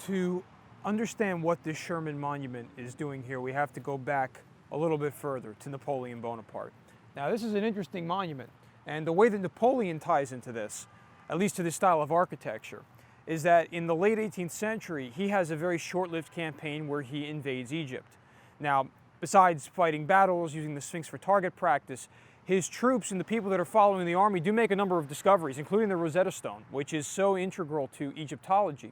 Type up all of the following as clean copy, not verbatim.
To understand what this Sherman monument is doing here, we have to go back a little bit further to Napoleon Bonaparte. Now, this is an interesting monument, and the way that Napoleon ties into this, at least to this style of architecture, is that in the late 18th century, he has a very short-lived campaign where he invades Egypt. Now, besides fighting battles, using the Sphinx for target practice, his troops and the people that are following the army do make a number of discoveries, including the Rosetta Stone, which is so integral to Egyptology.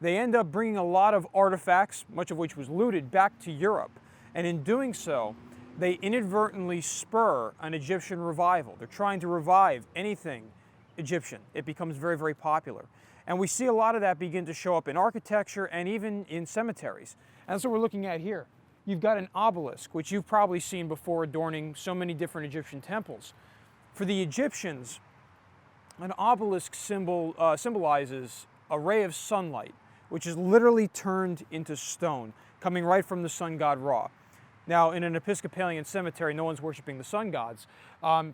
They end up bringing a lot of artifacts, much of which was looted, back to Europe. And in doing so, they inadvertently spur an Egyptian revival. They're trying to revive anything Egyptian. It becomes very, very popular. And we see a lot of that begin to show up in architecture and even in cemeteries. And that's what we're looking at here. You've got an obelisk, which you've probably seen before adorning so many different Egyptian temples. For the Egyptians, an obelisk symbolizes a ray of sunlight, which is literally turned into stone, coming right from the sun god Ra. Now, in an Episcopalian cemetery, no one's worshiping the sun gods.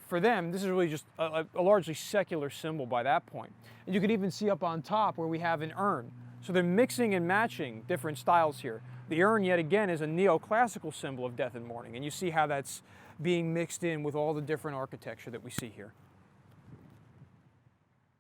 For them, this is really just a largely secular symbol by that point. And you can even see up on top where we have an urn. So they're mixing and matching different styles here. The urn, yet again, is a neoclassical symbol of death and mourning, and you see how that's being mixed in with all the different architecture that we see here.